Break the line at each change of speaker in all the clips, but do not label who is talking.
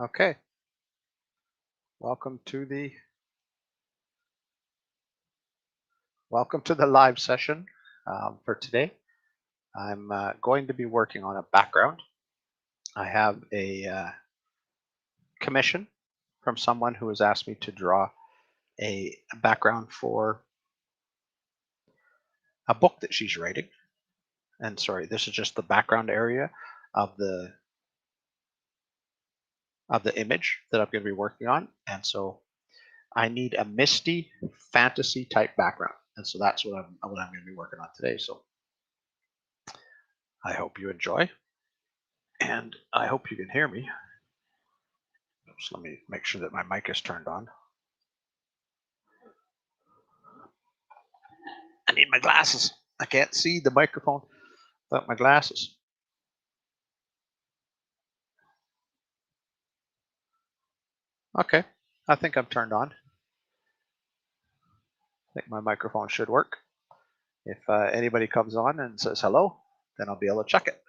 Okay, welcome to the live session for today. I'm going to be working on a background. I have a commission from someone who has asked me to draw a background for a book that she's writing. And sorry, this is just the background area of the image that I'm going to be working on. And so I need a misty fantasy type background. And so that's what I'm going to be working on today. So I hope you enjoy, and I hope you can hear me. So let me make sure that my mic is turned on. I need my glasses. I can't see the microphone without my glasses. Okay, I think I'm turned on. I think my microphone should work. If anybody comes on and says hello, then I'll be able to check it.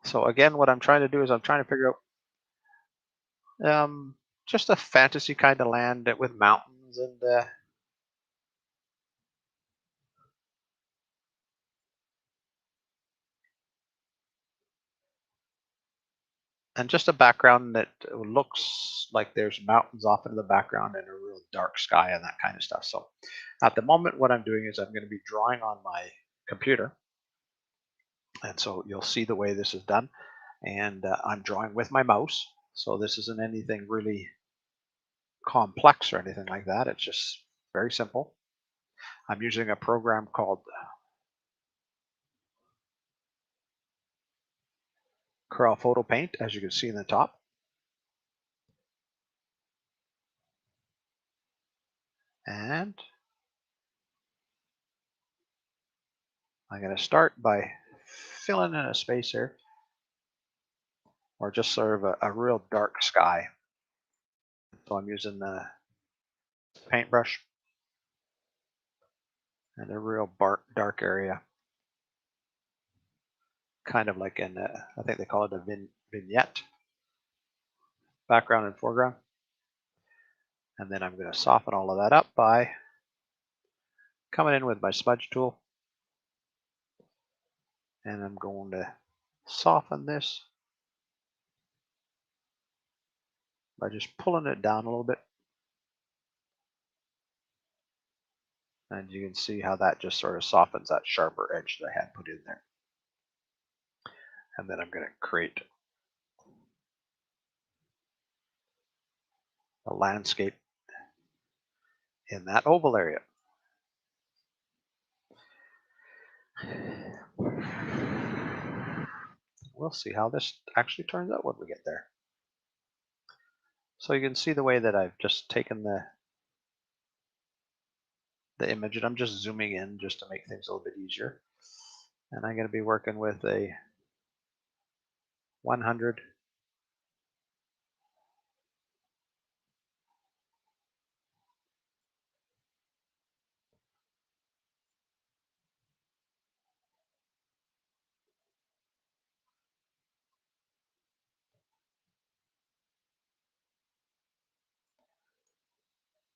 So again, what I'm trying to do is I'm trying to figure out just a fantasy kind of land with mountains and just a background that looks like there's mountains off into the background and a real dark sky and that kind of stuff. So at the moment, what I'm doing is I'm going to be drawing on my computer. And so you'll see the way this is done. And I'm drawing with my mouse. So this isn't anything really complex or anything like that. It's just very simple. I'm using a program called Cannell Photo Paint, as you can see in the top. And I'm going to start by filling in a space here, or just sort of a real dark sky. So I'm using the paintbrush and a real dark area, kind of like in I think they call it a vignette, background and foreground. And then I'm going to soften all of that up by coming in with my smudge tool, and I'm going to soften this by just pulling it down a little bit. And you can see how that just sort of softens that sharper edge that I had put in there. And then I'm going to create a landscape in that oval area. We'll see how this actually turns out when we get there. So you can see the way that I've just taken the image, and I'm just zooming in just to make things a little bit easier. And I'm going to be working with a 100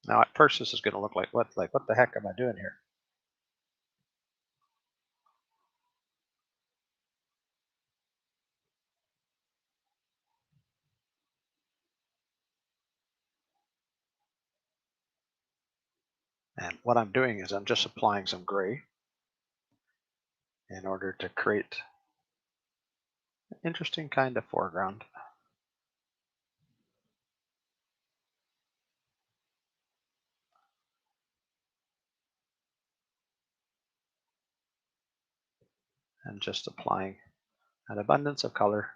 Now at first this is going to look like what the heck am I doing here? And what I'm doing is I'm just applying some gray in order to create an interesting kind of foreground. And just applying an abundance of color,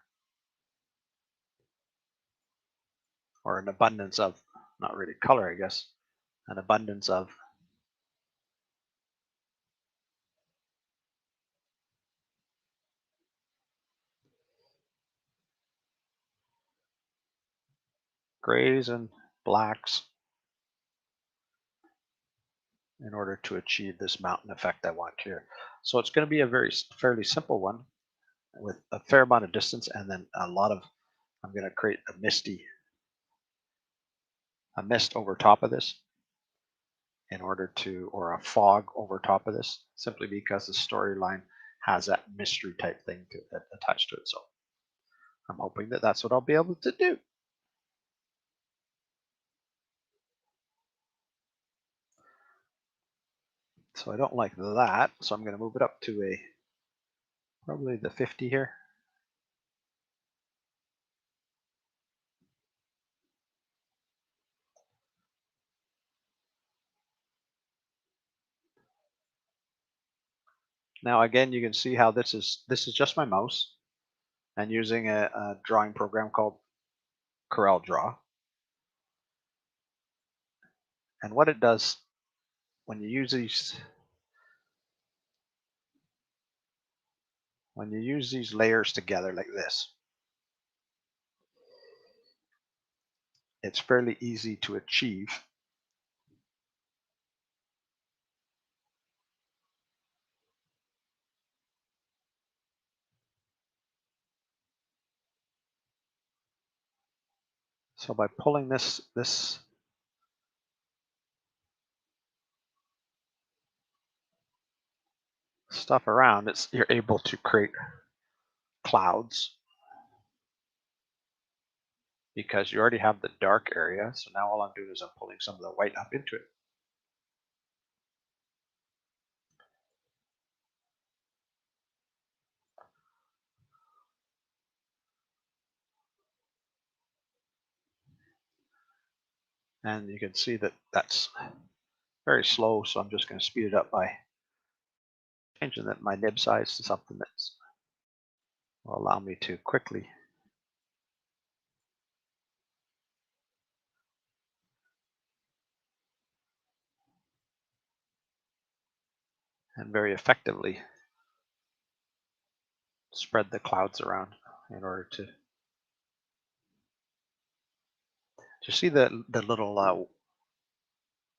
or an abundance of, not really color, I guess, an abundance of grays and blacks in order to achieve this mountain effect I want here. So it's going to be a fairly simple one with a fair amount of distance and then a lot of I'm going to create a mist over top of this in order to, or a fog over top of this, simply because the storyline has that mystery type thing attached to it. So I'm hoping that that's what I'll be able to do. So I don't like that, so I'm going to move it up to probably the 50 here. Now again, you can see how this is just my mouse and using a drawing program called Corel Draw. And what it does when you use these layers together like this, it's fairly easy to achieve. So by pulling this stuff around, you're able to create clouds because you already have the dark area. So now all I'm doing is I'm pulling some of the white up into it. And you can see that that's very slow, so I'm just going to speed it up by changing my nib size to something that will allow me to quickly and very effectively spread the clouds around in order to see the little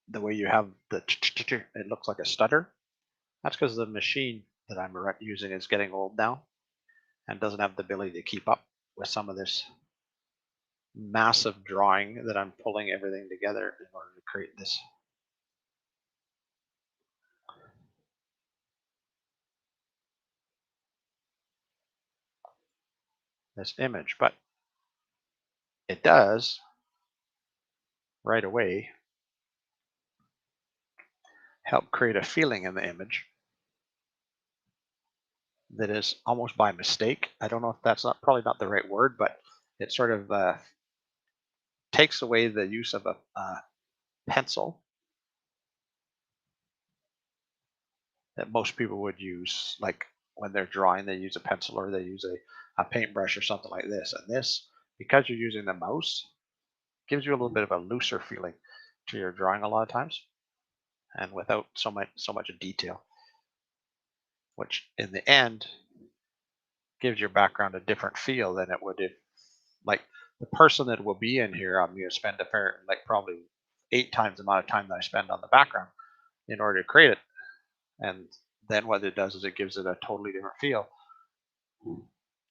the way you have it looks like a stutter. That's because the machine that I'm using is getting old now and doesn't have the ability to keep up with some of this massive drawing that I'm pulling everything together in order to create this image. But it does right away help create a feeling in the image that is almost by mistake. I don't know if that's probably not the right word, but it sort of takes away the use of a pencil that most people would use, like when they're drawing, they use a pencil or they use a paintbrush or something like this. And this, because you're using the mouse, gives you a little bit of a looser feeling to your drawing a lot of times, and without so much detail, which in the end gives your background a different feel than it would if, like, the person that will be in here, I'm going to spend probably 8 times the amount of time that I spend on the background in order to create it. And then what it does is it gives it a totally different feel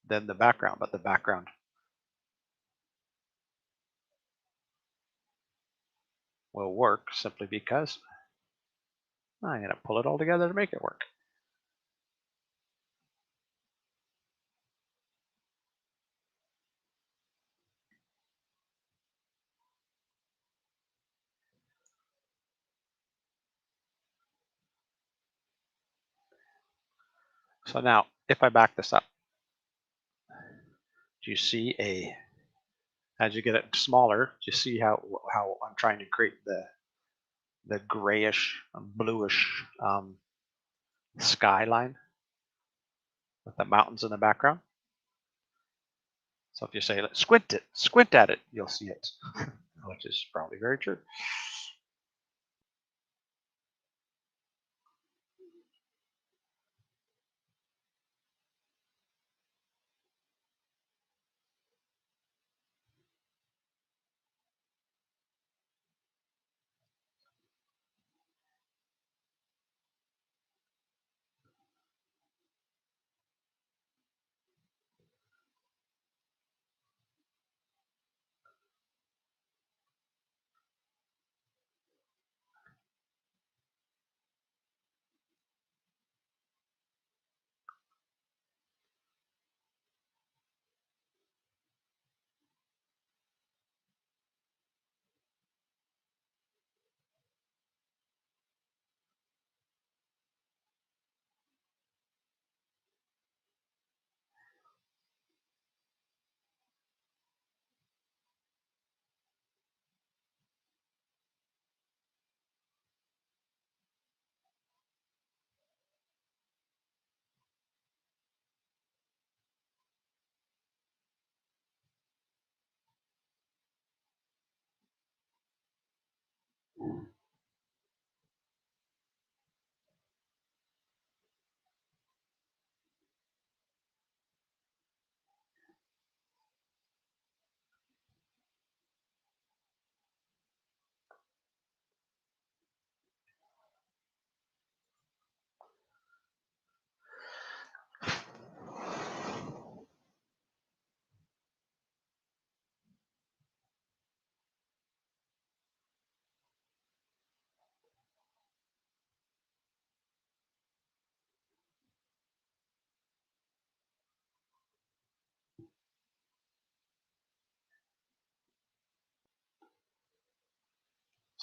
than the background. But the background will work simply because I'm going to pull it all together to make it work. So now, if I back this up, do you see as you get it smaller, do you see how I'm trying to create the grayish, bluish skyline with the mountains in the background? So if you say squint at it, you'll see it, which is probably very true.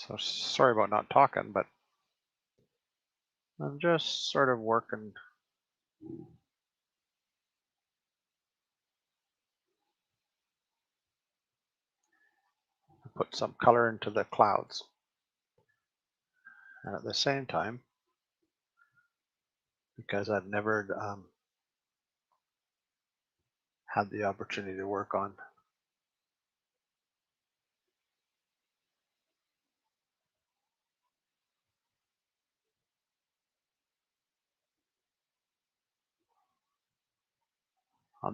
So sorry about not talking, but I'm just sort of working. Put some color into the clouds. And at the same time, because I've never had the opportunity to work on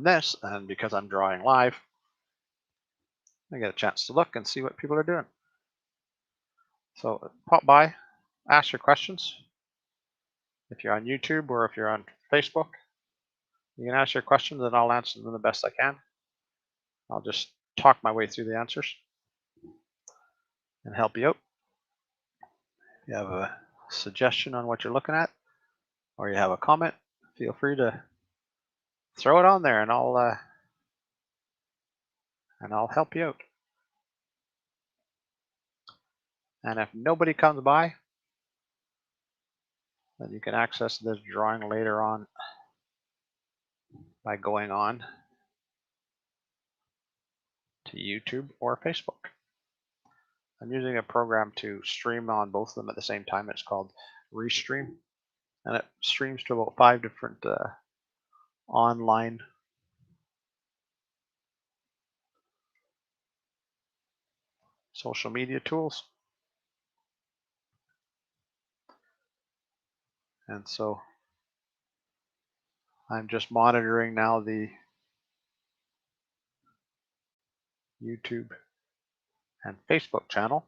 this, and because I'm drawing live, I get a chance to look and see what people are doing. So pop by, ask your questions. If you're on YouTube or if you're on Facebook, you can ask your questions and I'll answer them the best I can. I'll just talk my way through the answers and help you out. If you have a suggestion on what you're looking at or you have a comment, feel free to throw it on there and I'll help you out. And if nobody comes by, then you can access this drawing later on by going on to YouTube or Facebook. I'm using a program to stream on both of them at the same time. It's called Restream, and it streams to about 5 different online social media tools. And so I'm just monitoring now the YouTube and Facebook channel.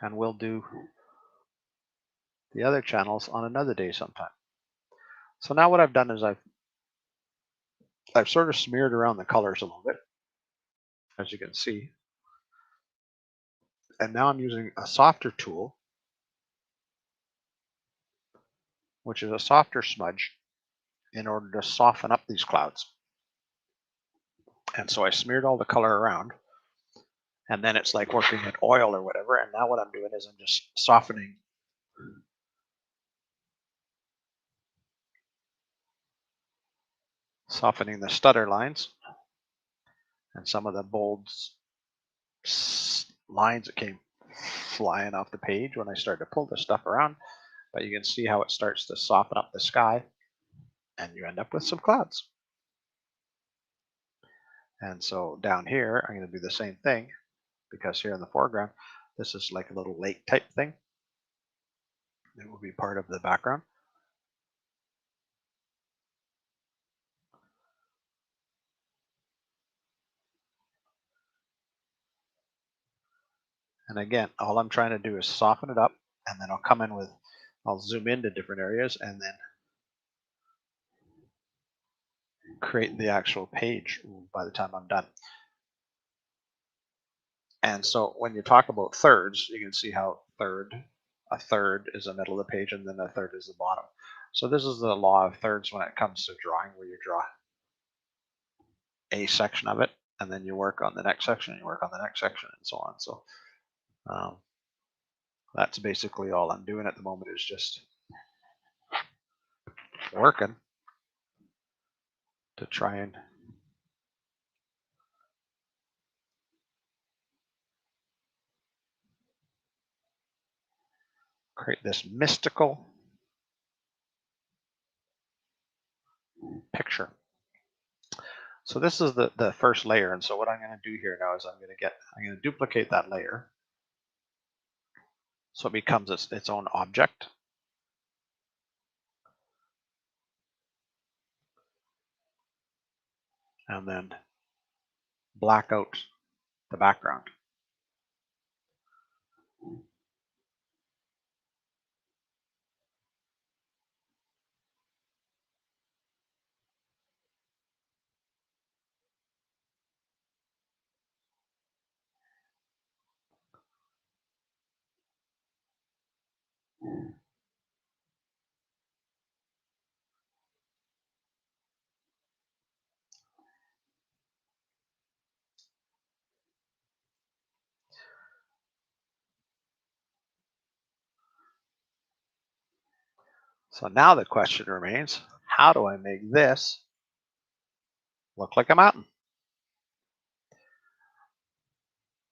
And we'll do the other channels on another day sometime. So now what I've done is I've sort of smeared around the colors a little bit, as you can see. And now I'm using a softer tool, which is a softer smudge, in order to soften up these clouds. And so I smeared all the color around, and then it's like working in oil or whatever. And now what I'm doing is I'm just softening the stutter lines and some of the bold lines that came flying off the page when I started to pull this stuff around. But you can see how it starts to soften up the sky, and you end up with some clouds. And so down here, I'm going to do the same thing, because here in the foreground, this is like a little lake type thing. It will be part of the background. And again, all I'm trying to do is soften it up, and then I'll zoom into different areas and then create the actual page by the time I'm done. And so when you talk about thirds, you can see how a third is the middle of the page and then a third is the bottom. So this is the law of thirds when it comes to drawing, where you draw a section of it and then you work on the next section and you work on the next section and so on. So um, that's basically all I'm doing at the moment, is just working to try and create this mystical picture. So this is the first layer, and so what I'm going to do here now is I'm going to duplicate that layer so it becomes its own object. And then black out the background. So now the question remains, how do I make this look like a mountain?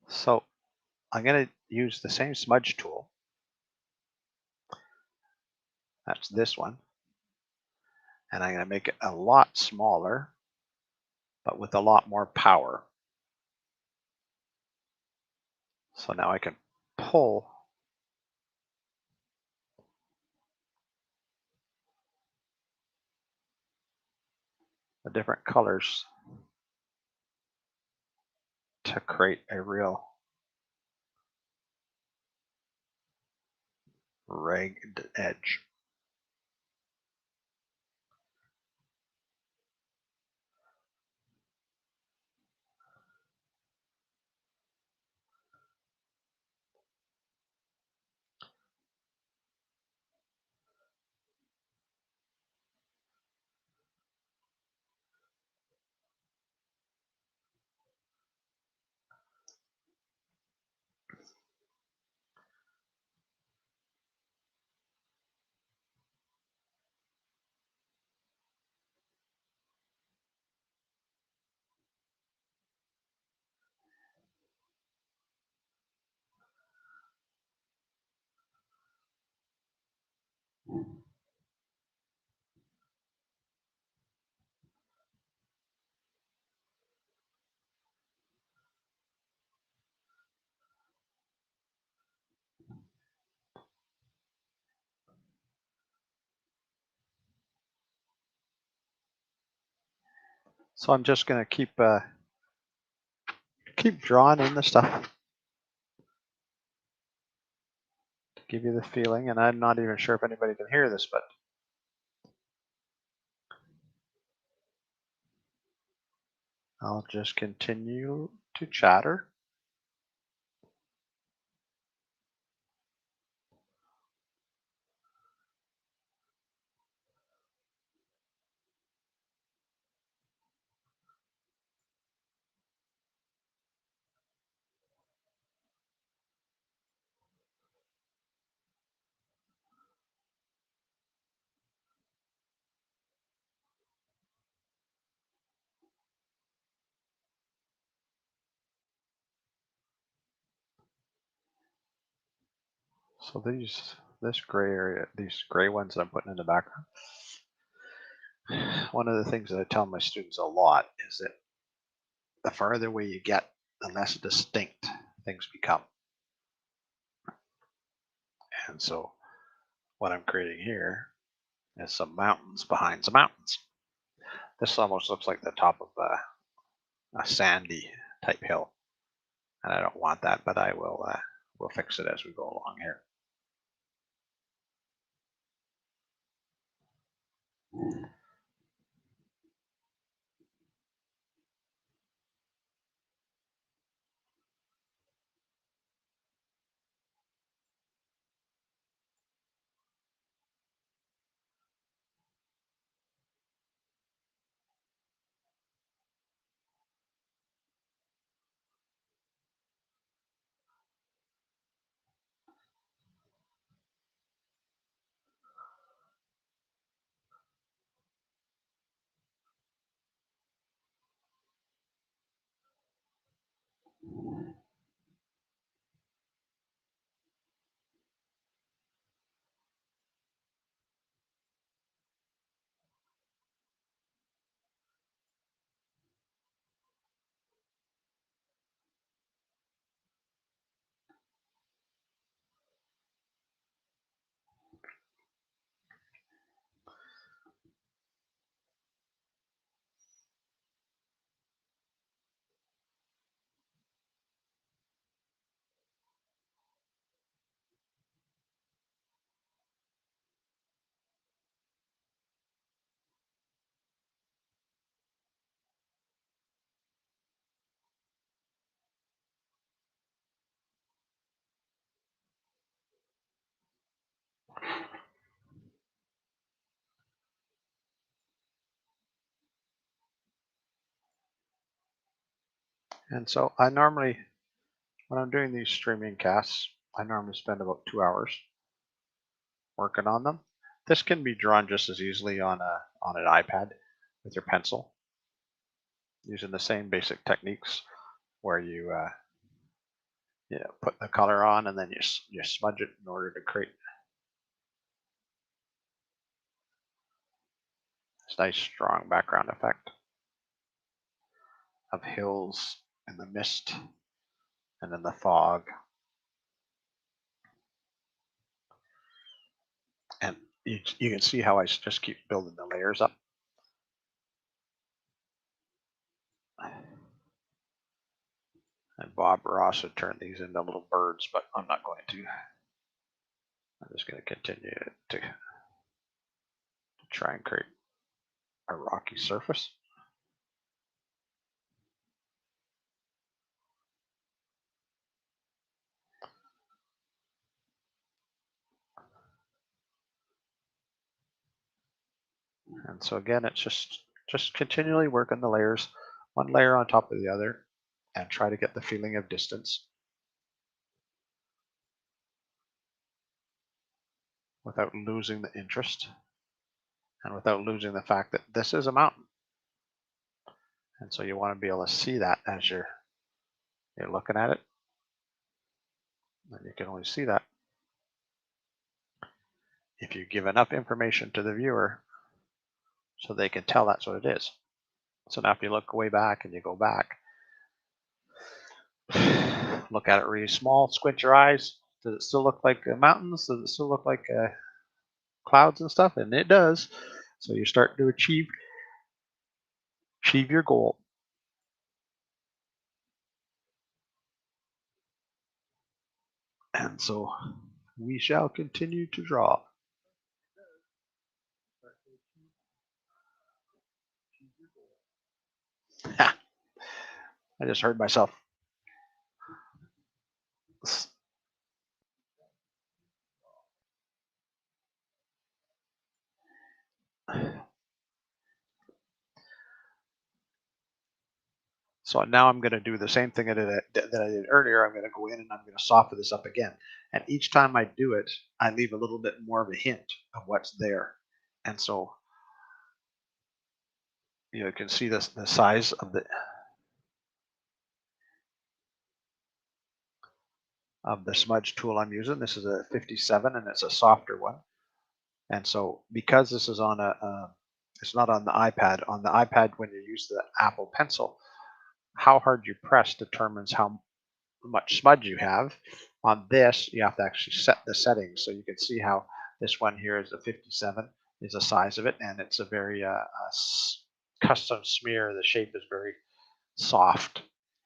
So I'm going to use the same smudge tool. That's this one. And I'm going to make it a lot smaller, but with a lot more power. So now I can pull the different colors to create a real ragged edge. So I'm just going to keep drawing in the stuff to give you the feeling. And I'm not even sure if anybody can hear this, but I'll just continue to chatter. So this gray area, these gray ones that I'm putting in the background, one of the things that I tell my students a lot is that the farther away you get, the less distinct things become. And so what I'm creating here is some mountains behind some mountains. This almost looks like the top of a sandy type hill. And I don't want that, but I will fix it as we go along here. And so I normally, when I'm doing these streaming casts, I normally spend about 2 hours working on them. This can be drawn just as easily on an iPad with your pencil, using the same basic techniques where you put the color on and then you smudge it in order to create this nice strong background effect of hills and the mist and then the fog. And you can see how I just keep building the layers up. And Bob Ross would turn these into little birds, but I'm not going to. I'm just going to continue to try and create a rocky surface. And so again, it's just continually working the layers, one layer on top of the other, and try to get the feeling of distance without losing the interest and without losing the fact that this is a mountain. And so you want to be able to see that as you're looking at it. And you can only see that if you give enough information to the viewer so they can tell that's what it is. So now if you look way back and you go back, look at it really small, squint your eyes. Does it still look like mountains? Does it still look like clouds and stuff? And it does. So you start to achieve your goal. And so we shall continue to draw. I just heard myself. So now I'm going to do the same thing that I did earlier. I'm going to go in and I'm going to soften this up again. And each time I do it, I leave a little bit more of a hint of what's there. And so you can see the size of the smudge tool I'm using. This is a 57 and it's a softer one. And so because this is on it's not on the iPad. On the iPad, when you use the Apple Pencil, how hard you press determines how much smudge you have. On this, you have to actually set the settings. So you can see how this one here is a 57 is the size of it, and it's a very custom smear. The shape is very soft,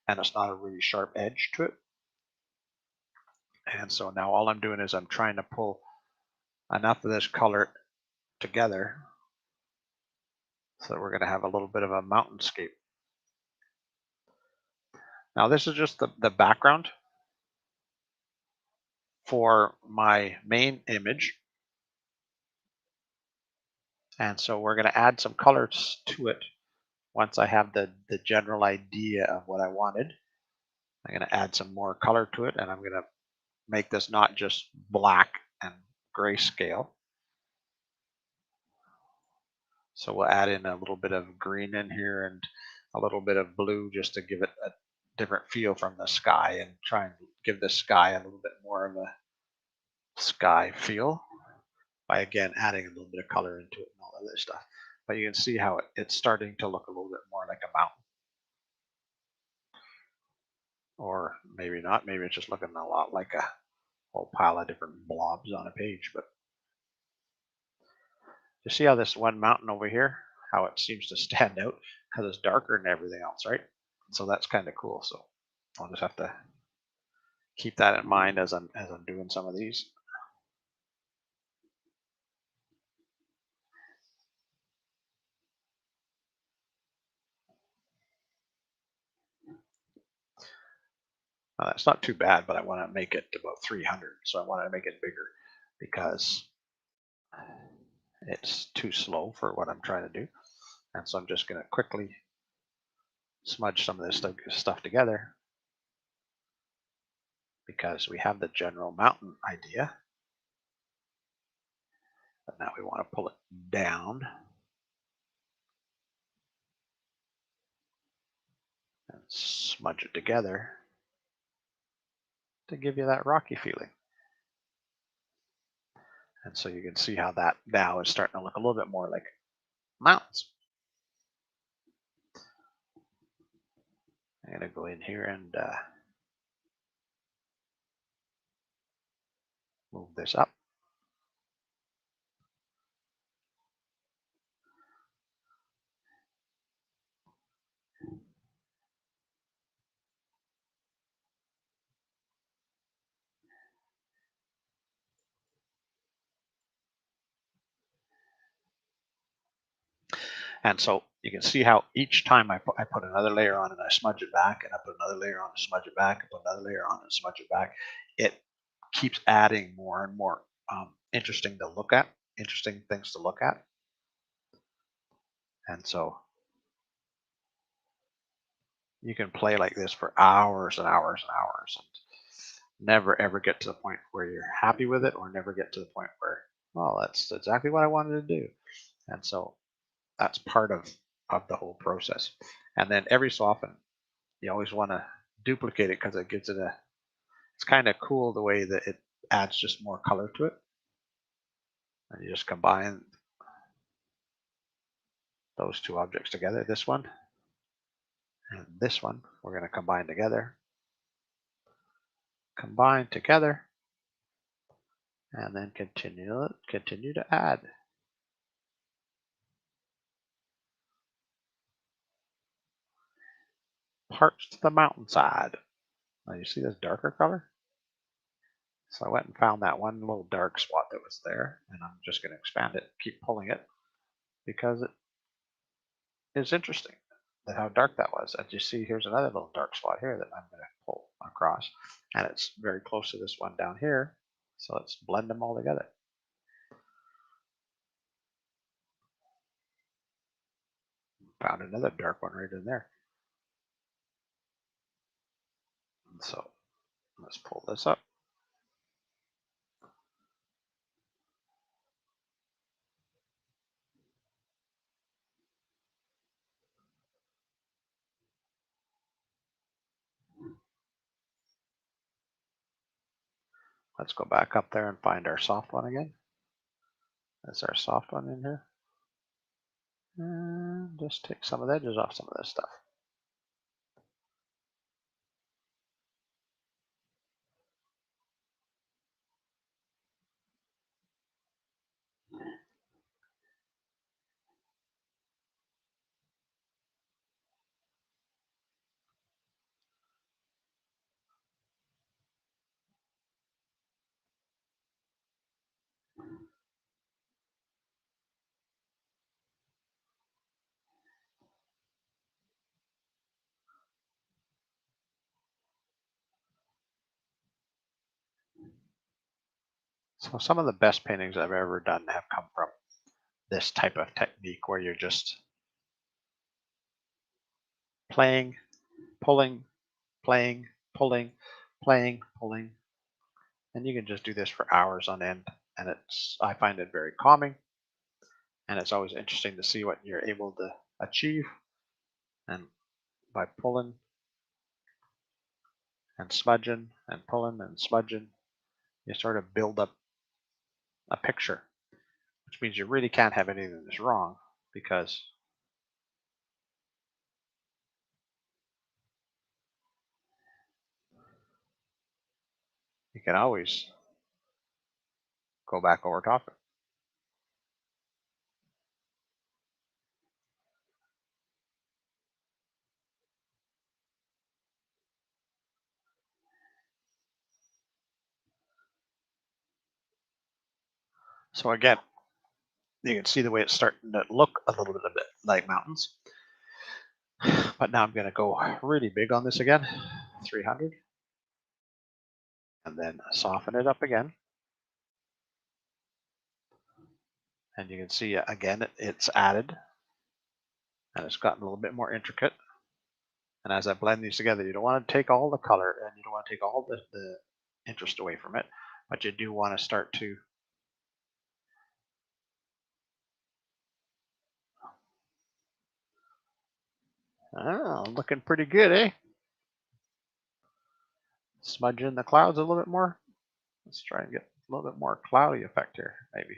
and it's not a really sharp edge to it. And so now all I'm doing is I'm trying to pull enough of this color together so that we're going to have a little bit of a mountainscape. Now this is just the background for my main image. And so we're going to add some colors to it once I have the general idea of what I wanted. I'm going to add some more color to it, and I'm going to make this not just black and grayscale. So we'll add in a little bit of green in here and a little bit of blue just to give it a different feel from the sky and try and give the sky a little bit more of a sky feel by again adding a little bit of color into it and all that other stuff. But you can see how it's starting to look a little bit more like a mountain. Or maybe not. Maybe it's just looking a lot like a whole pile of different blobs on a page. But you see how this one mountain over here, how it seems to stand out because it's darker than everything else, right? So that's kind of cool. So I'll just have to keep that in mind as I'm doing some of these. It's not too bad, but I want to make it about 300. So I want to make it bigger because it's too slow for what I'm trying to do. And so I'm just going to quickly smudge some of this stuff together because we have the general mountain idea. But now we want to pull it down and smudge it together to give you that rocky feeling. And so you can see how that now is starting to look a little bit more like mountains. I'm going to go in here and move this up. And so you can see how each time I put another layer on and I smudge it back, and I put another layer on and smudge it back, and put another layer on and smudge it back, it keeps adding more and more interesting to look at, interesting things to look at. And so you can play like this for hours and hours and hours and never ever get to the point where you're happy with it, or never get to the point where, well, that's exactly what I wanted to do. And so that's part of the whole process. And then every so often you always want to duplicate it, because it gives it a, it's kind of cool the way that it adds just more color to it. And you just combine those two objects together, this one and this one, we're going to combine together, and then continue to add parts to the mountainside. Now you see this darker color? So I went and found that one little dark spot that was there, and I'm just going to expand it, keep pulling it, because it is interesting that how dark that was. As you see, here's another little dark spot here that I'm going to pull across, and it's very close to this one down here. So let's blend them all together. Found another dark one right in there. And so let's pull this up. Let's go back up there and find our soft one again. That's our soft one in here. And just take some of the edges off some of this stuff. So some of the best paintings I've ever done have come from this type of technique, where you're just playing, pulling, playing, pulling, playing, pulling. And you can just do this for hours on end. And I find it very calming. And it's always interesting to see what you're able to achieve. And by pulling and smudging and pulling and smudging, you sort of build up a picture, which means you really can't have anything that's wrong, because you can always go back over top of it. So again, you can see the way it's starting to look a little bit like mountains. But now I'm going to go really big on this again, 300, and then soften it up again. And you can see again, it's added, and it's gotten a little bit more intricate. And as I blend these together, you don't want to take all the color, and you don't want to take all the interest away from it, but you do want to start to Oh, looking pretty good, eh? Smudge in the clouds a little bit more. Let's try and get a little bit more cloudy effect here, maybe.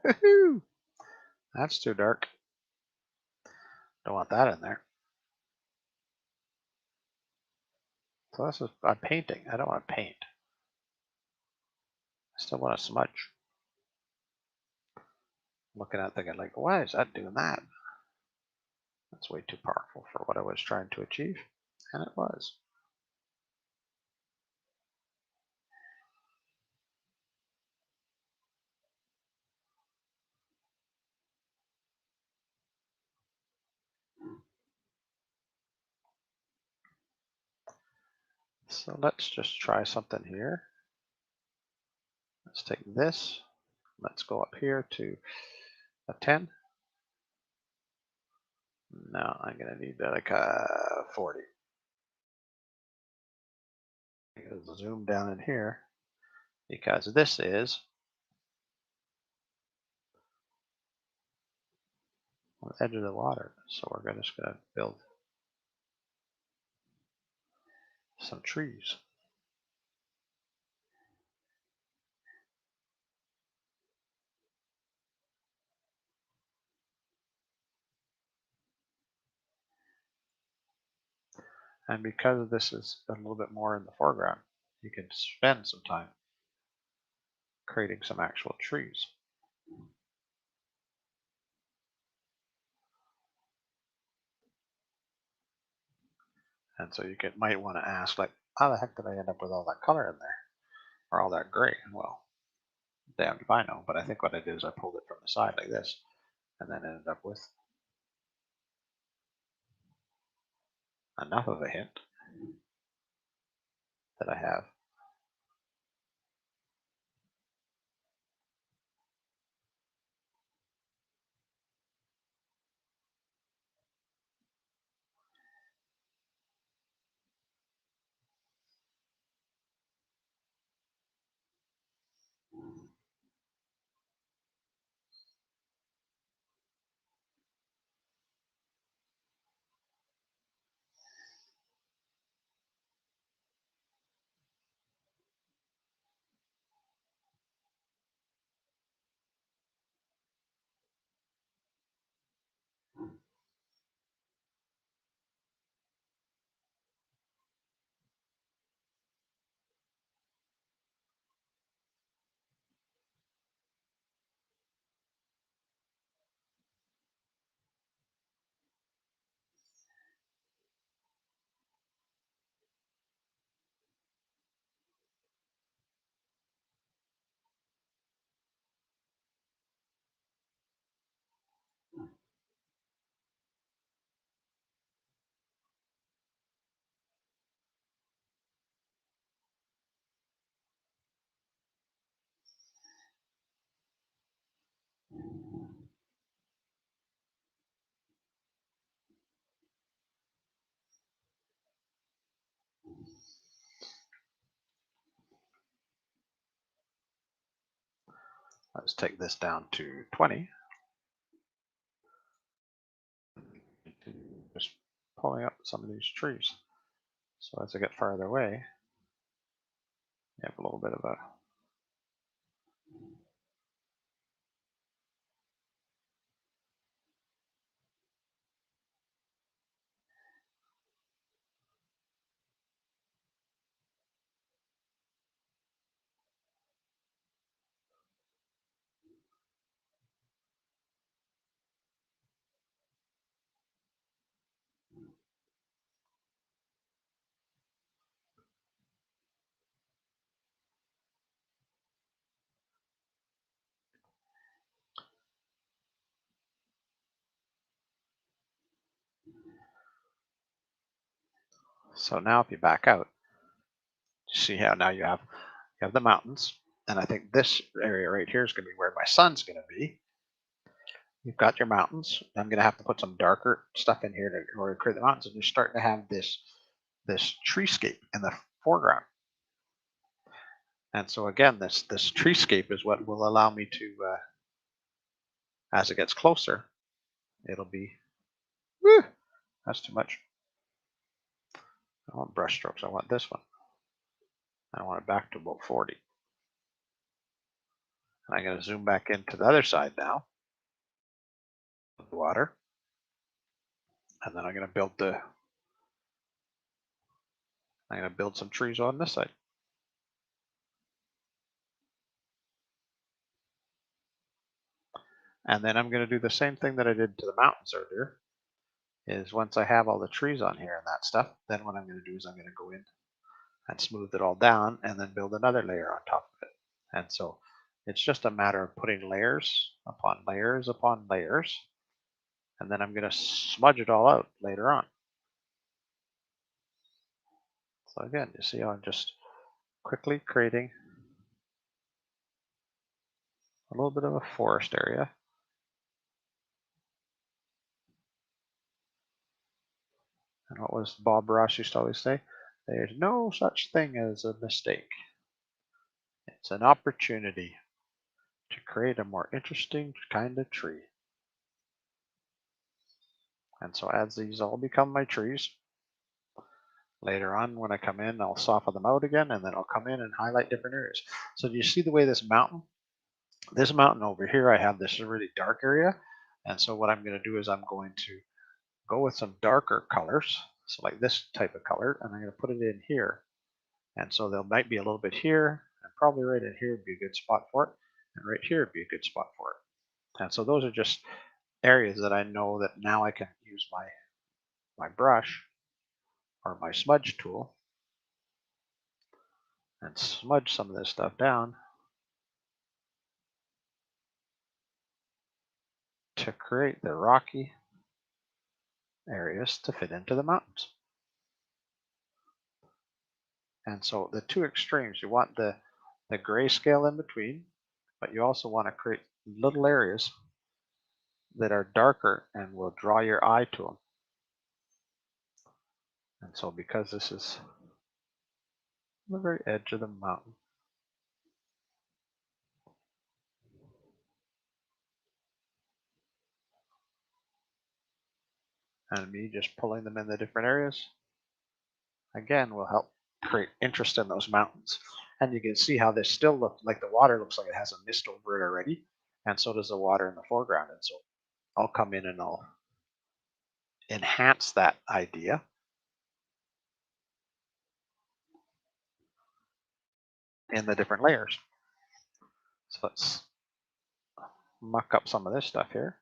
Woohoo! That's too dark. Don't want that in there. So this is, I'm painting. I don't want to paint. I still want to smudge. Looking at it thinking like, why is that doing that? That's way too powerful for what I was trying to achieve. And it was. So let's just try something here. Let's take this. Let's go up here to a 10. No, I'm going to need like a 40. I'm going to zoom down in here because this is on the edge of the water. So we're just going to build some trees. And because this is a little bit more in the foreground, you can spend some time creating some actual trees. And so you might want to ask, like, how the heck did I end up with all that color in there? Or all that gray? Well, damned if I know. But I think what I did is I pulled it from the side like this, and then ended up with enough of a hint that I have. Let's take this down to 20. Just pulling up some of these trees. So as I get farther away, you have a little bit of a So now if you back out, you see how now you have the mountains, and I think this area right here is going to be where my sun's going to be. You've got your mountains. I'm going to have to put some darker stuff in here in order to create the mountains, and you're starting to have this treescape in the foreground. And so again, this treescape is what will allow me to, as it gets closer, it'll be. Whew, that's too much. I want brush strokes. I want this one. I want it back to about 40. And I'm going to zoom back into the other side now, the water, and then I'm going to build some trees on this side. And then I'm going to do the same thing that I did to the mountains earlier. Is once I have all the trees on here and that stuff, then what I'm going to do is I'm going to go in and smooth it all down and then build another layer on top of it. And so it's just a matter of putting layers upon layers upon layers, and then I'm going to smudge it all out later on. So again, you see how I'm just quickly creating a little bit of a forest area. And what was Bob Ross used to always say? There's no such thing as a mistake. It's an opportunity to create a more interesting kind of tree. And so as these all become my trees, later on when I come in, I'll soften them out again, and then I'll come in and highlight different areas. So do you see the way this mountain over here, I have this really dark area. And so what I'm going to do is I'm going to go with some darker colors. So like this type of color, and I'm going to put it in here. And so there might be a little bit here, and probably right in here would be a good spot for it. And right here would be a good spot for it. And so those are just areas that I know that now I can use my brush or my smudge tool and smudge some of this stuff down to create the rocky areas to fit into the mountains. And so the two extremes, you want the grayscale in between, but you also want to create little areas that are darker and will draw your eye to them. And so because this is the very edge of the mountain, and me just pulling them in the different areas, again, will help create interest in those mountains. And you can see how this still looks like the water looks like it has a mist over it already, and so does the water in the foreground. And so I'll come in and I'll enhance that idea in the different layers. So let's muck up some of this stuff here.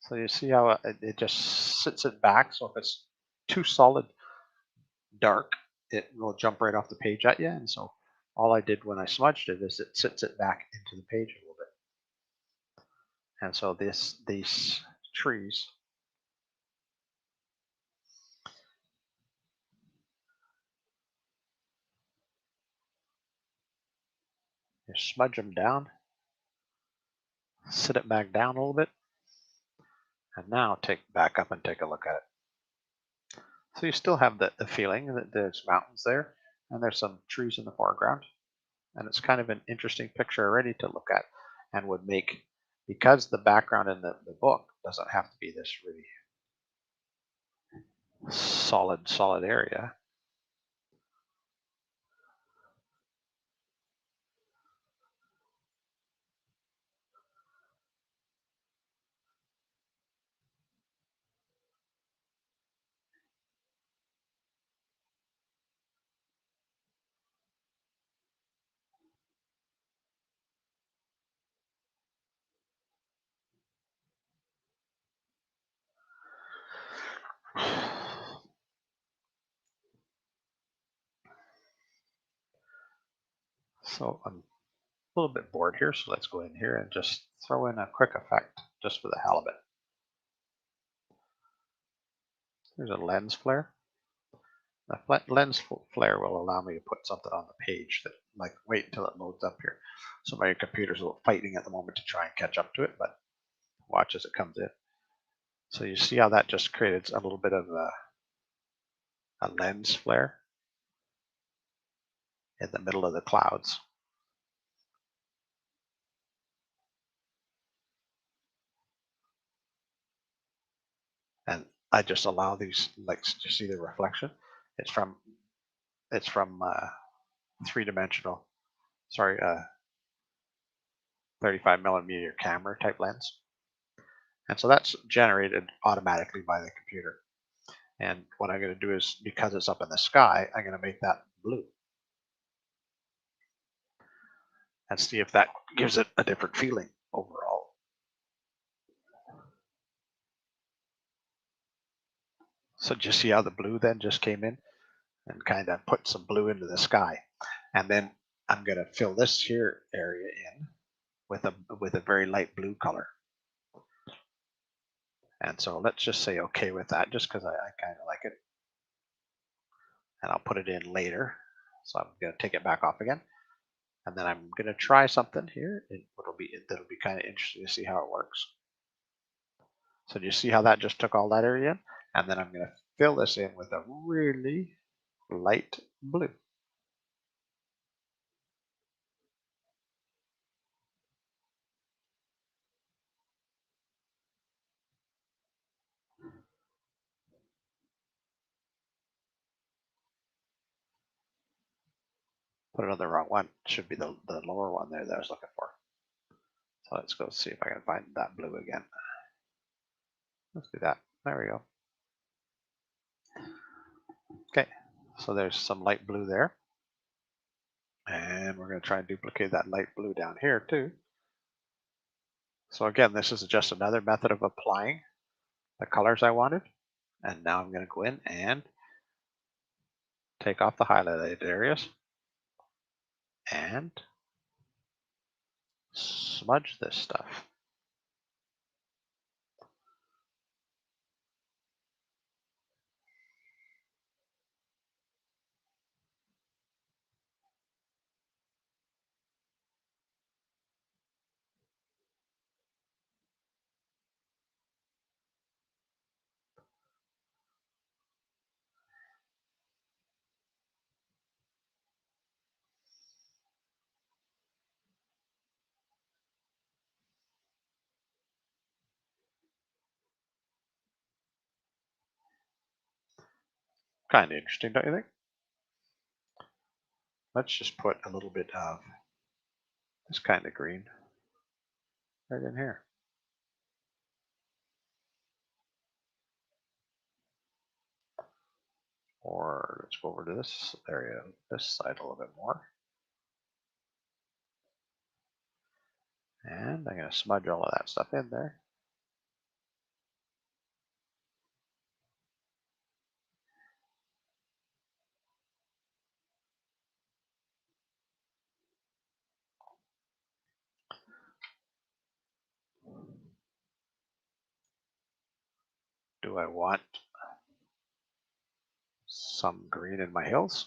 So you see how it just sits it back. So if it's too solid dark, it will jump right off the page at you. And so all I did when I smudged it is it sits it back into the page a little bit. And so these trees, you smudge them down, sit it back down a little bit, and now take back up and take a look at it. So you still have the feeling that there's mountains there, and there's some trees in the foreground, and it's kind of an interesting picture already to look at, and would make, because the background in the book doesn't have to be this really solid area. So I'm a little bit bored here, so let's go in here and just throw in a quick effect just for the hell of it. There's a lens flare. The lens flare will allow me to put something on the page that, like, wait until it loads up here. So my computer's a little fighting at the moment to try and catch up to it, but watch as it comes in. So you see how that just created a little bit of a lens flare in the middle of the clouds. And I just allow these, like, to see the reflection. It's from three-dimensional, sorry, 35 millimeter camera type lens. And so that's generated automatically by the computer. And what I'm going to do is, because it's up in the sky, I'm going to make that blue and see if that gives it a different feeling overall. So just see how the blue then just came in and kind of put some blue into the sky. And then I'm going to fill this here area in with a very light blue color. And so let's just say okay with that, just because I kind of like it. And I'll put it in later. So I'm going to take it back off again. And then I'm going to try something here. That'll be kind of interesting to see how it works. So do you see how that just took all that area in? And then I'm going to fill this in with a really light blue. Put it on the wrong one. It should be the lower one there that I was looking for. So let's go see if I can find that blue again. Let's do that. There we go. Okay, so there's some light blue there. And we're going to try and duplicate that light blue down here too. So again, this is just another method of applying the colors I wanted. And now I'm going to go in and take off the highlighted areas and smudge this stuff. Kind of interesting, don't you think? Let's just put a little bit of this kind of green right in here. Or let's go over to this area, this side a little bit more. And I'm going to smudge all of that stuff in there. Do I want some green in my hills?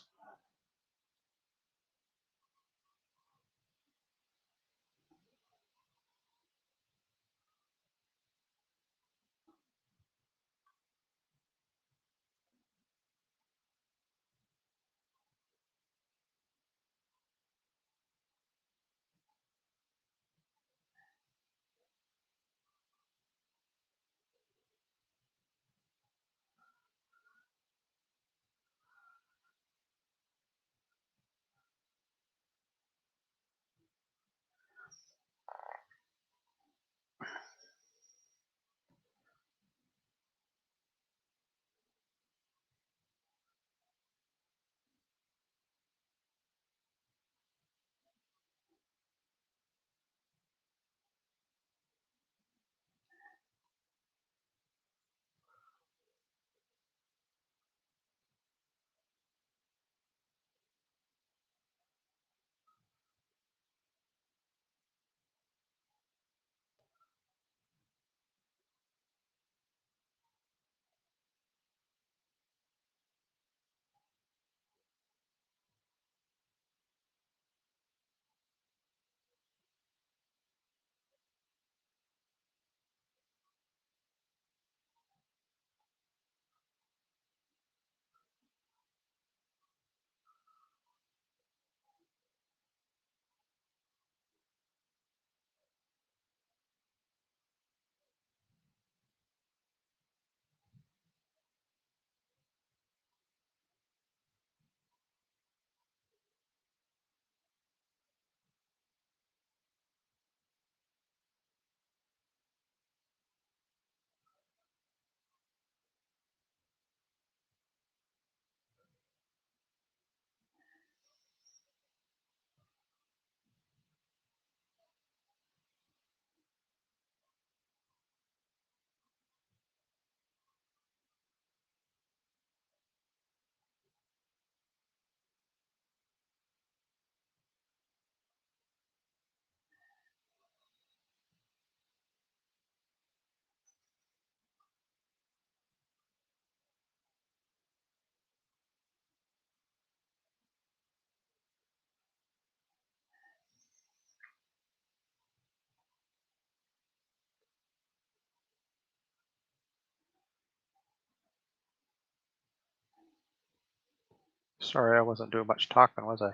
Sorry, I wasn't doing much talking, was I?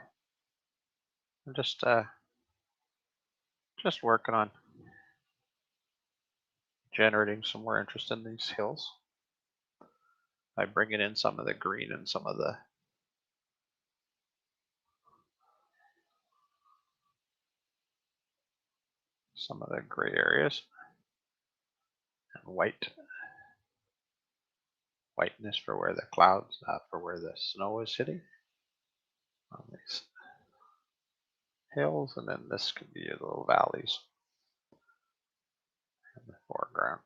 I'm just working on generating some more interest in these hills by bringing in some of the green and some of the gray areas and whiteness for where the clouds, for where the snow is hitting on these hills, and then this could be little valleys in the foreground.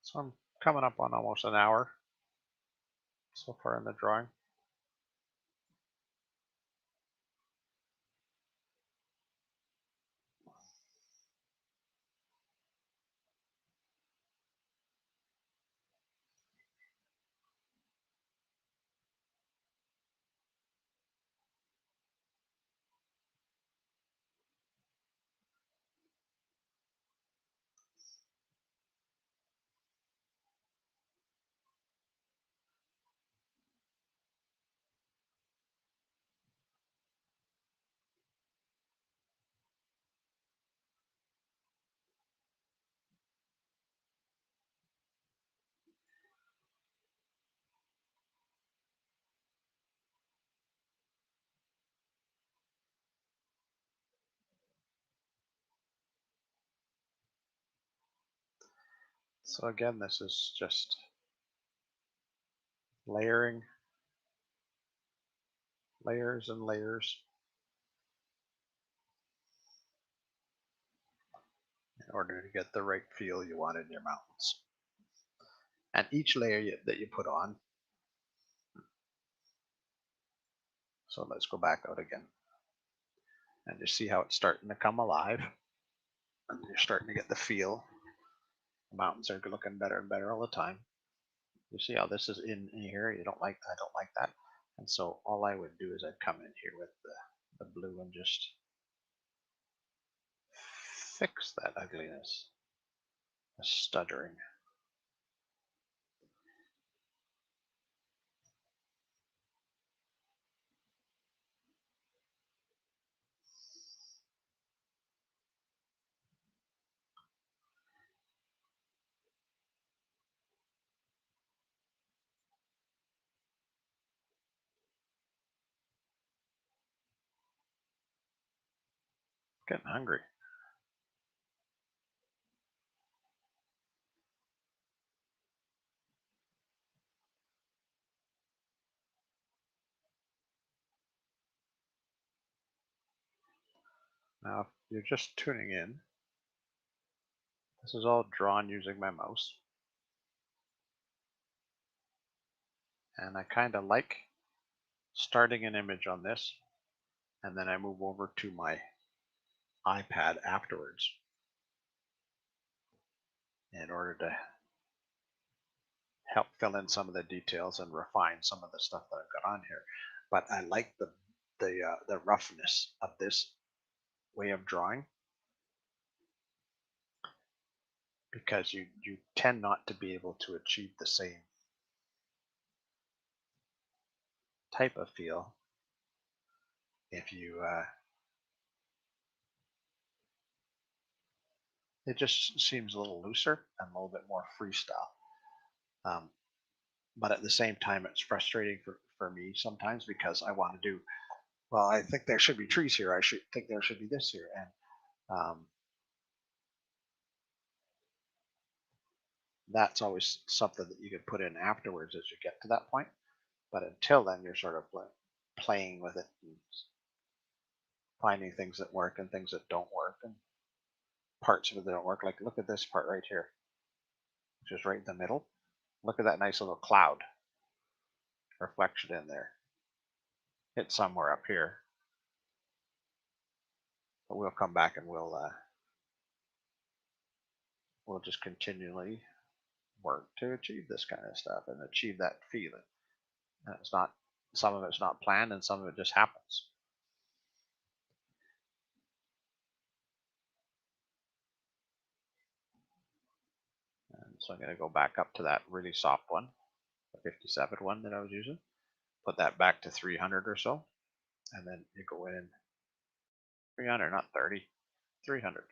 So I'm coming up on almost an hour so far in the drawing. So again, this is just layering layers and layers in order to get the right feel you want in your mountains. And each layer that you put on, so let's go back out again. And you see how it's starting to come alive. And you're starting to get the feel. The mountains are looking better and better all the time. You see how this is in here? I don't like that. And so all I would do is I'd come in here with the blue and just fix that ugliness, the stuttering. Getting hungry. Now, if you're just tuning in, this is all drawn using my mouse. And I kind of like starting an image on this, and then I move over to my iPad afterwards in order to help fill in some of the details and refine some of the stuff that I've got on here. But I like the roughness of this way of drawing because you tend not to be able to achieve the same type of feel if you it just seems a little looser and a little bit more freestyle. Um, but at the same time, it's frustrating for me sometimes because I want to do well. I think there should be trees here. I should think there should be this here, and that's always something that you could put in afterwards as you get to that point. But until then, you're sort of like playing with it and finding things that work and things that don't work and parts of it that don't work. Like look at this part right here, which is right in the middle. Look at that nice little cloud. reflection in there. Hit somewhere up here. But we'll come back and we'll just continually work to achieve this kind of stuff and achieve that feeling. And it's not, some of it's not planned and some of it just happens. And so I'm going to go back up to that really soft one, the 57 one that I was using. Put that back to 300 or so. And then you go in 300, not 30, 300.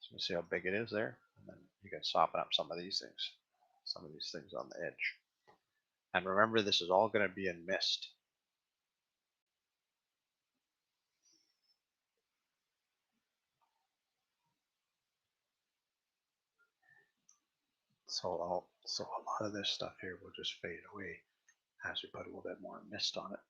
So you see how big it is there? And then you can soften up some of these things on the edge. And remember, this is all going to be in mist. So a lot of this stuff here will just fade away as we put a little bit more mist on it.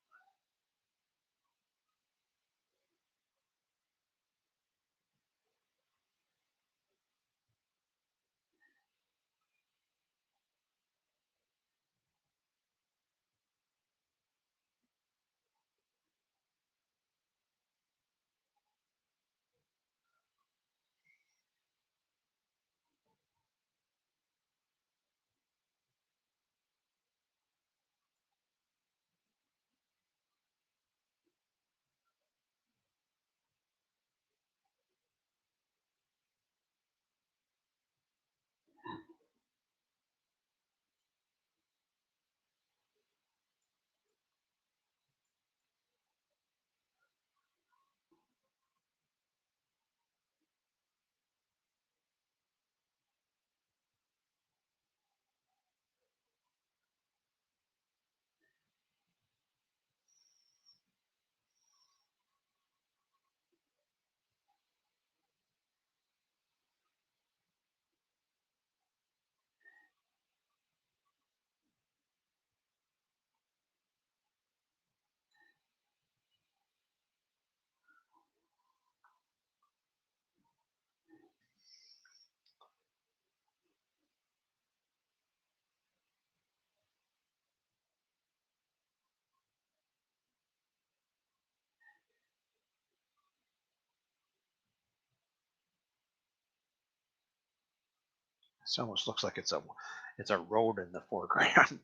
This almost looks like it's a road in the foreground.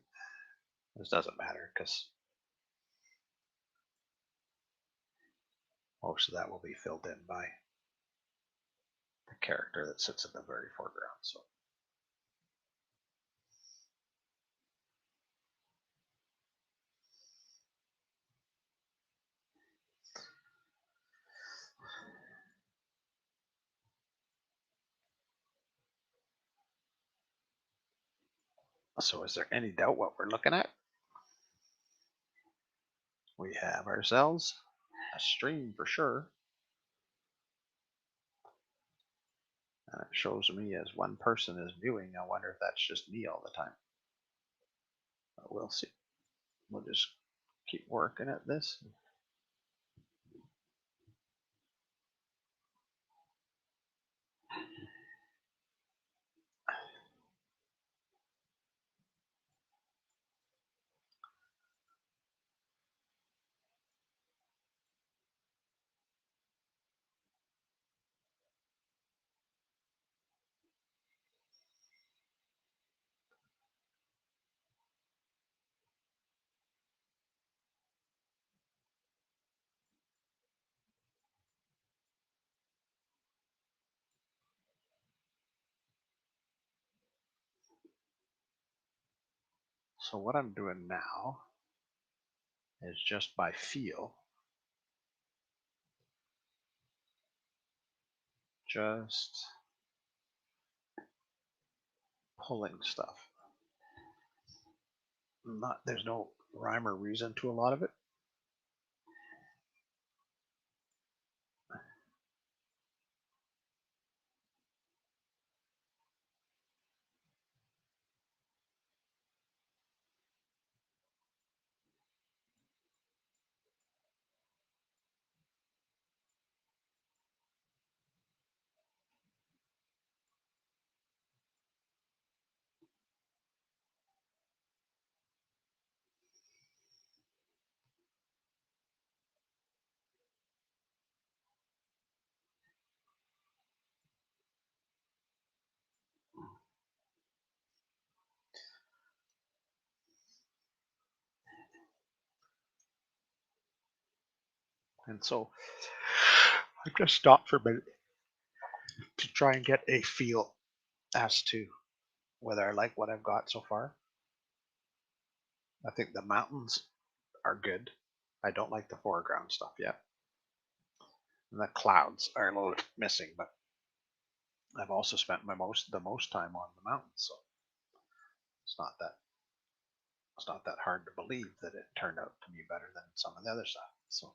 This doesn't matter because most of that will be filled in by the character that sits in the very foreground. So is there any doubt what we're looking at? We have ourselves a stream for sure. And it shows me as one person is viewing. I wonder if that's just me all the time. But we'll see. We'll just keep working at this. So what I'm doing now is just by feel, just pulling stuff. There's no rhyme or reason to a lot of it. And so I just stopped for a minute to try and get a feel as to whether I like what I've got so far. I think the mountains are good. I don't like the foreground stuff yet. And the clouds are a little missing, but I've also spent the most time on the mountains, so it's not that it's not that hard to believe that it turned out to be better than some of the other stuff. So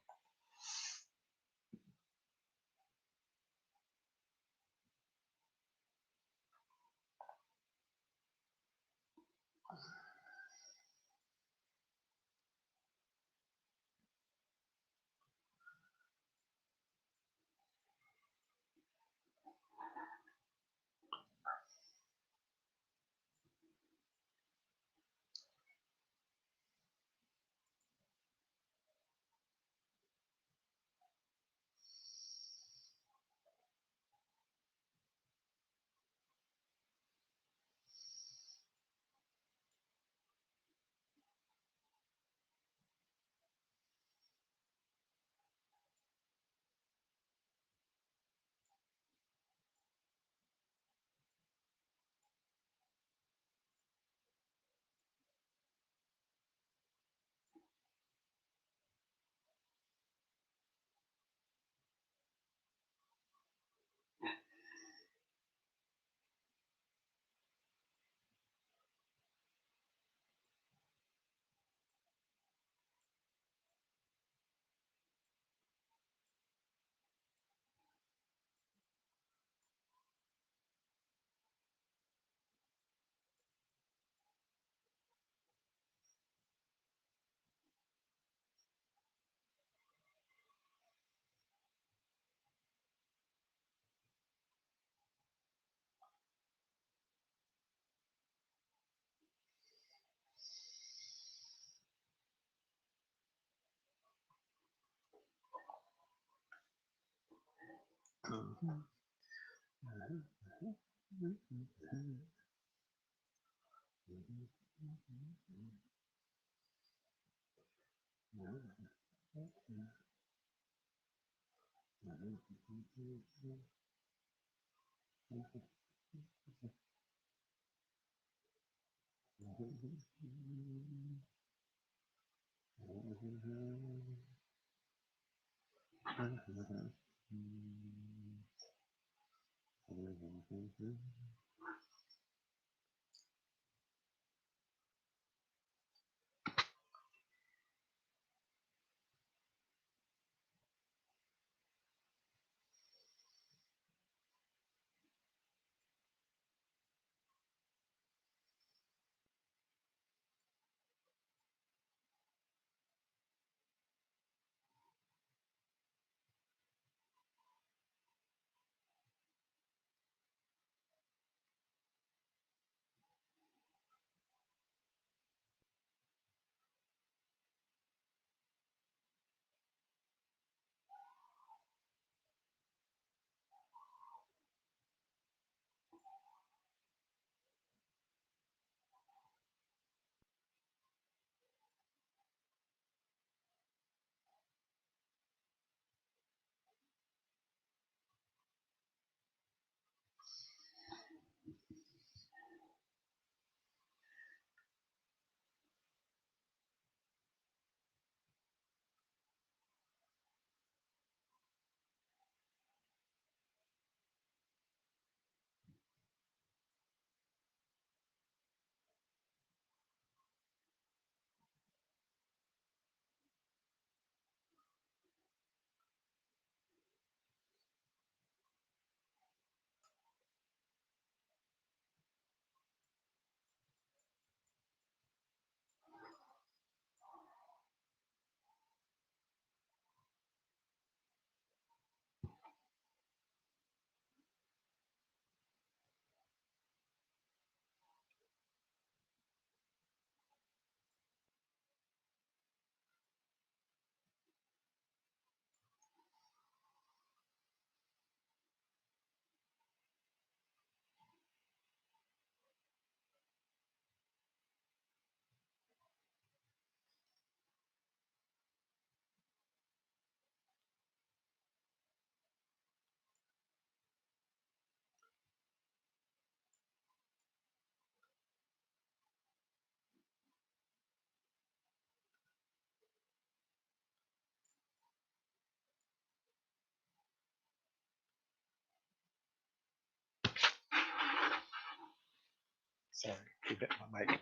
Sorry, keep hitting my mic.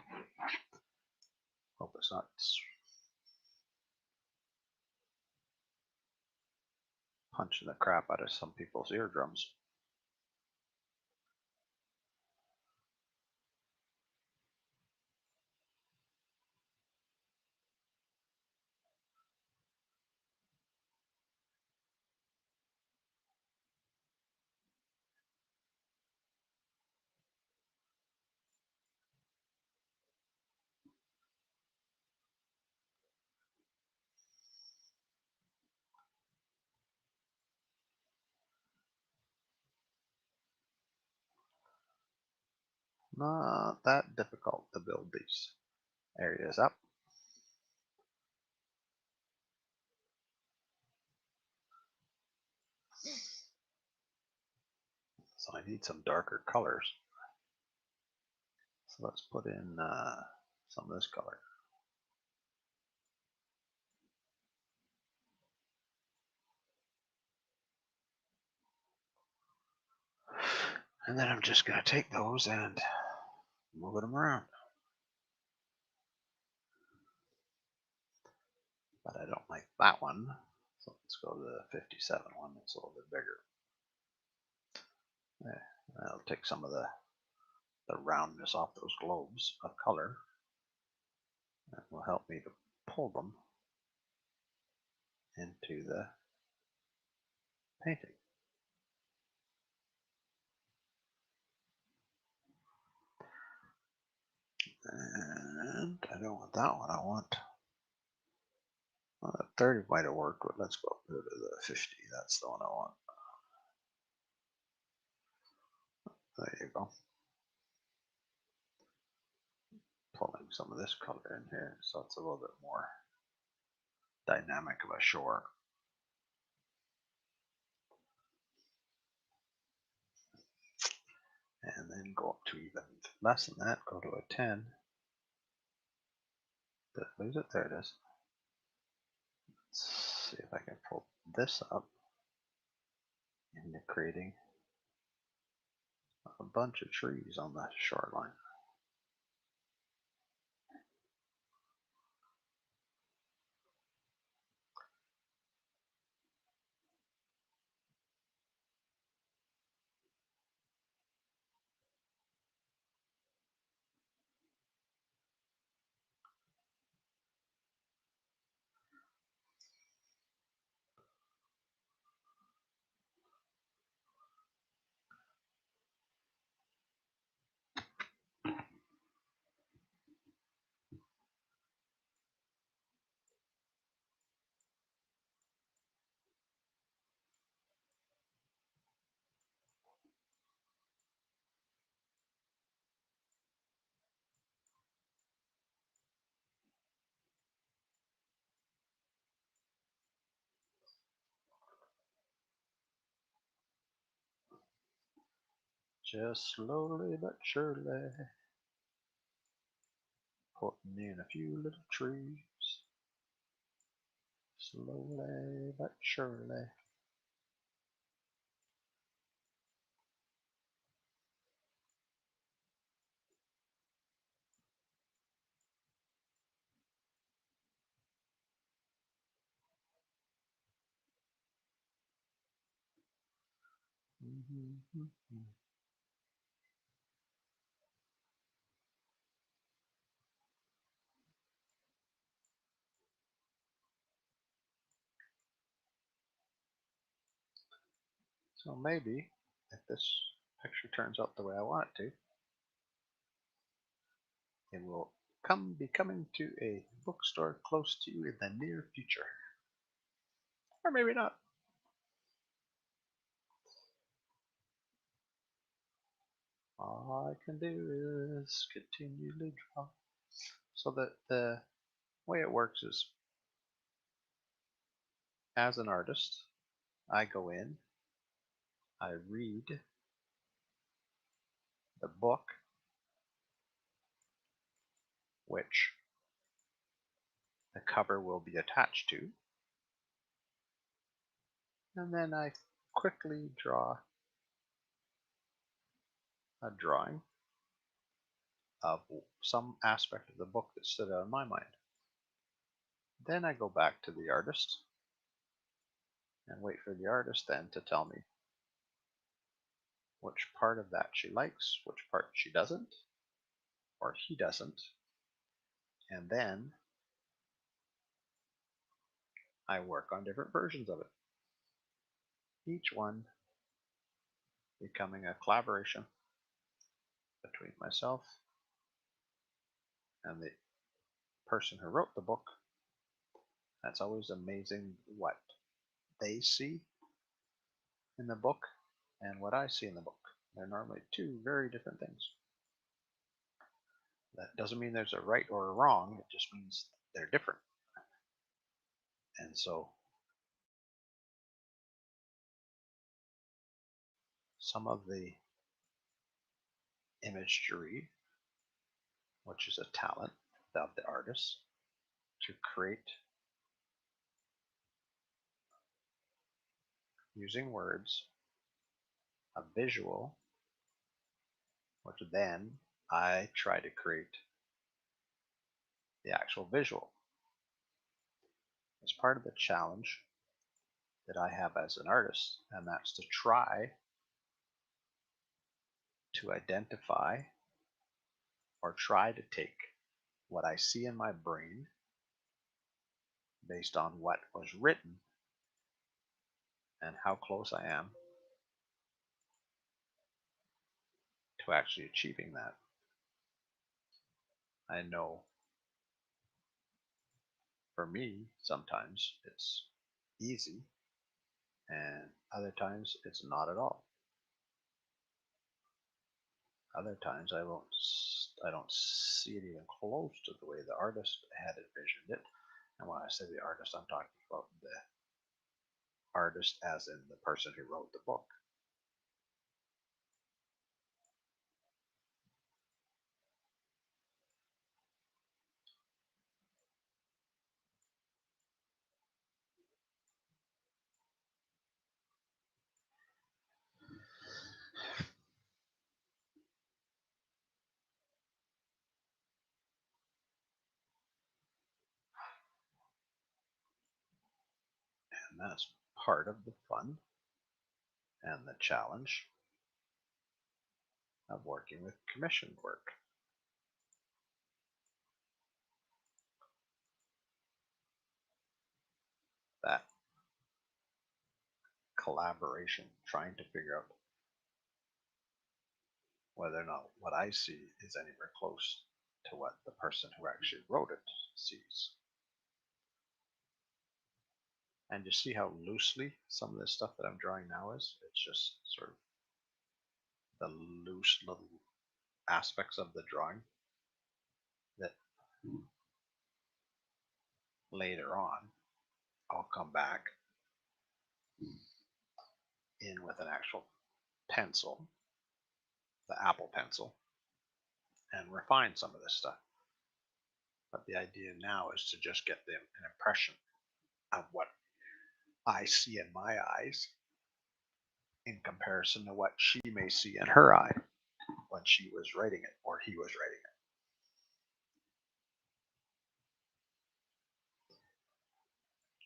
Hope it's not punching the crap out of some people's eardrums. Not that difficult to build these areas up. So I need some darker colors. So let's put in some of this color. And then I'm just going to take those and move them around. But I don't like that one. So let's go to the 57 one. It's a little bit bigger. Yeah, I'll take some of the roundness off those globes of color. That will help me to pull them into the painting. And I don't want that one. I want 30 might have worked, but let's go to the 50. That's the one I want. There you go. Pulling some of this color in here so it's a little bit more dynamic of a shore. And then go up to even less than that, go to a 10. Did I lose it? There it is. Let's see if I can pull this up into creating a bunch of trees on the shoreline. Just slowly but surely putting in a few little trees. Slowly but surely. So maybe if this picture turns out the way I want it to, it will be coming to a bookstore close to you in the near future. Or maybe not. All I can do is continually draw. So that the way it works is, as an artist, I go in, I read the book which the cover will be attached to, and then I quickly draw a drawing of some aspect of the book that stood out in my mind. Then I go back to the artist and wait for the artist then to tell me which part of that she likes, which part she doesn't, or he doesn't. And then I work on different versions of it, each one becoming a collaboration between myself and the person who wrote the book. That's always amazing what they see in the book and what I see in the book. They're normally two very different things. That doesn't mean there's a right or a wrong, it just means they're different. And so some of the imagery, which is a talent of the artist to create using words a visual, which then I try to create the actual visual. As part of the challenge that I have as an artist, and that's to try to identify or try to take what I see in my brain based on what was written and how close I am to actually achieving that. I know for me, sometimes it's easy, and other times it's not at all. Other times I don't see it even close to the way the artist had envisioned it. And when I say the artist, I'm talking about the artist as in the person who wrote the book. And that's part of the fun and the challenge of working with commissioned work. That collaboration, trying to figure out whether or not what I see is anywhere close to what the person who actually wrote it sees. And you see how loosely some of this stuff that I'm drawing now is? It's just sort of the loose little aspects of the drawing that later on I'll come back in with an actual pencil, the Apple Pencil, and refine some of this stuff. But the idea now is to just get them an impression of what I see in my eyes in comparison to what she may see in her eye when she was writing it or he was writing it.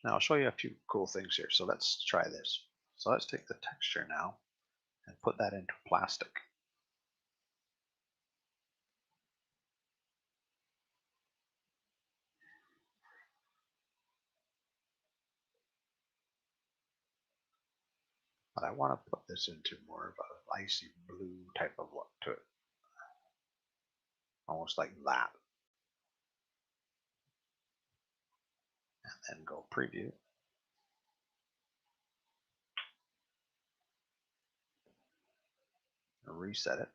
Now I'll show you a few cool things here. So let's try this. So let's take the texture now and put that into plastic. But I want to put this into more of an icy blue type of look to it. Almost like that. And then go preview. And reset it.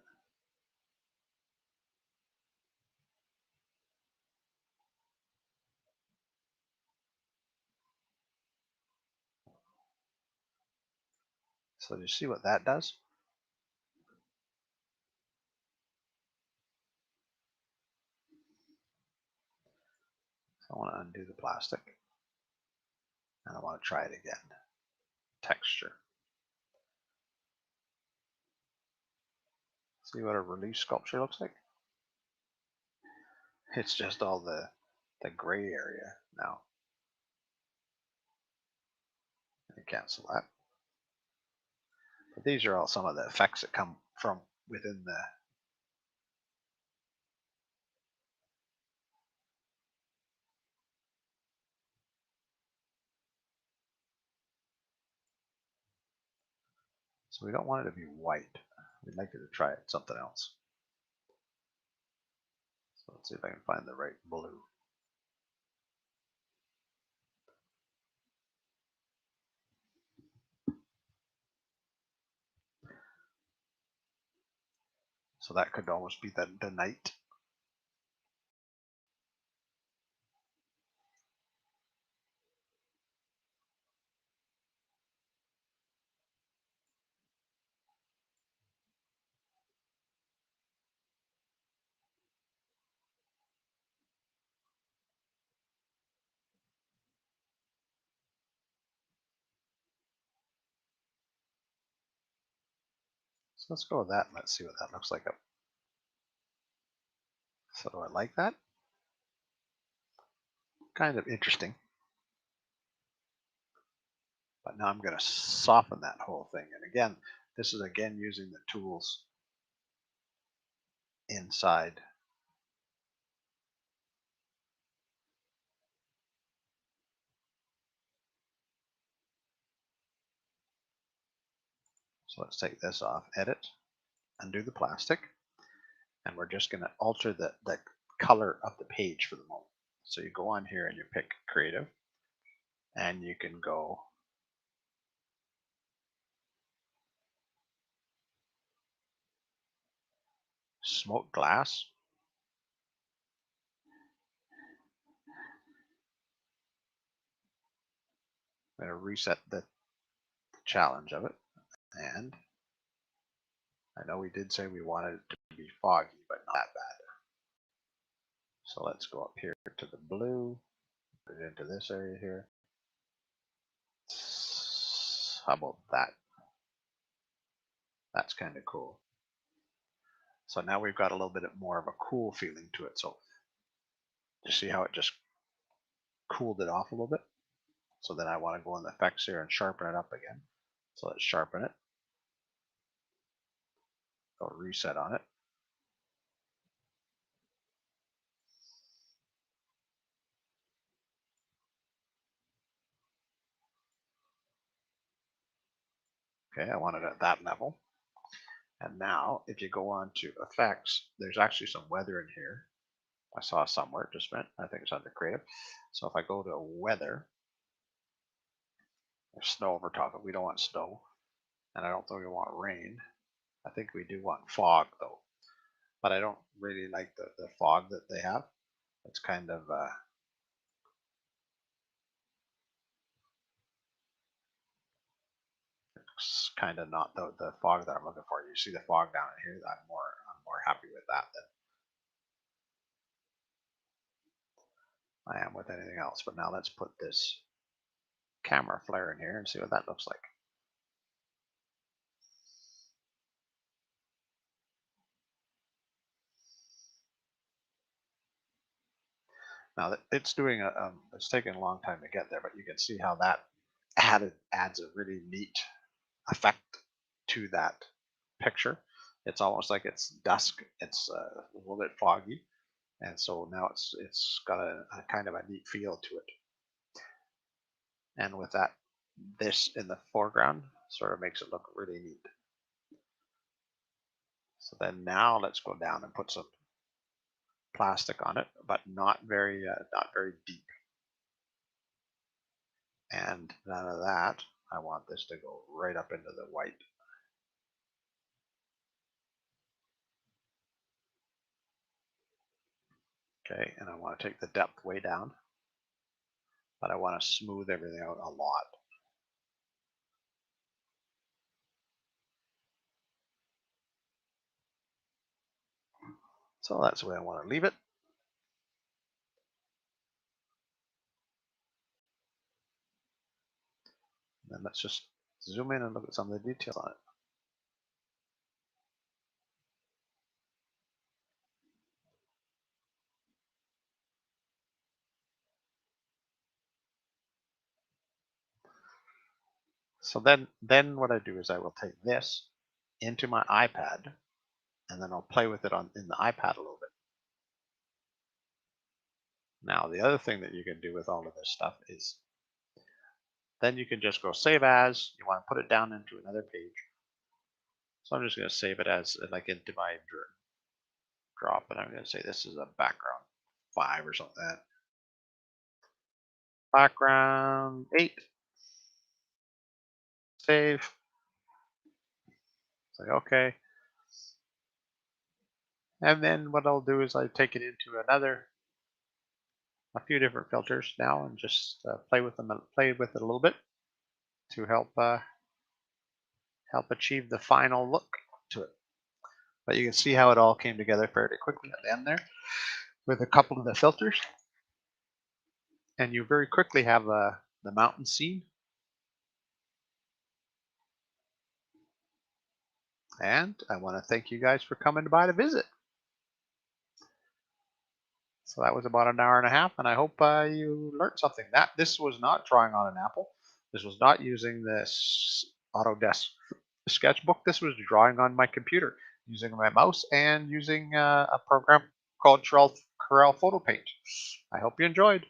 So you see what that does? So I want to undo the plastic. And I want to try it again. Texture. See what a relief sculpture looks like? It's just all the gray area now. And cancel that. But these are all some of the effects that come from within the. So we don't want it to be white. We'd like it to try something else. So let's see if I can find the right blue. So that could almost be the night. So let's go with that. Let's see what that looks like. So do I like that? Kind of interesting. But now I'm going to soften that whole thing. And again, this is again using the tools inside. So let's take this off, edit, undo the plastic, and we're just going to alter the color of the page for the moment. So you go on here and you pick creative, and you can go smoke glass. I'm going to reset the challenge of it. And I know we did say we wanted it to be foggy, but not that bad. So let's go up here to the blue, put it into this area here. How about that? That's kind of cool. So now we've got a little bit more of a cool feeling to it. So you see how it just cooled it off a little bit? So then I want to go in the effects here and sharpen it up again. So let's sharpen it. Go reset on it. Okay, I want it at that level. And now if you go on to effects, there's actually some weather in here. I saw somewhere just meant, I think it's under creative. So if I go to weather, there's snow over top of it. We don't want snow. And I don't think we want rain. I think we do want fog though. But I don't really like the fog that they have. It's kind of it's kind of not the fog that I'm looking for. You see the fog down in here. I'm more happy with that than I am with anything else. But now let's put this camera flare in here and see what that looks like. Now it's doing it's taking a long time to get there, but you can see how that adds a really neat effect to that picture. It's almost like it's dusk. It's a little bit foggy, and so now it's got a kind of a neat feel to it. And with that, this in the foreground sort of makes it look really neat. So then now let's go down and put some plastic on it, but not very deep. And none of that. I want this to go right up into the white. Okay, and I want to take the depth way down, but I want to smooth everything out a lot. So that's the way I want to leave it. And then let's just zoom in and look at some of the details on it. So then what I do is I will take this into my iPad, and then I'll play with it on in the iPad a little bit. Now, the other thing that you can do with all of this stuff is then you can just go save as. You want to put it down into another page. So I'm just going to save it as like into my drop, and I'm going to say this is a background 5 or something like that. Background 8. Save. Say okay. And then what I'll do is I take it into a few different filters now, and just play with it a little bit to help achieve the final look to it. But you can see how it all came together fairly quickly at the end there with a couple of the filters, and you very quickly have the mountain scene. And I want to thank you guys for coming by to visit. So that was about an hour and a half, and I hope you learned something. This was not drawing on an apple. This was not using this Autodesk sketchbook. This was drawing on my computer using my mouse and using a program called Corel Photo Paint. I hope you enjoyed.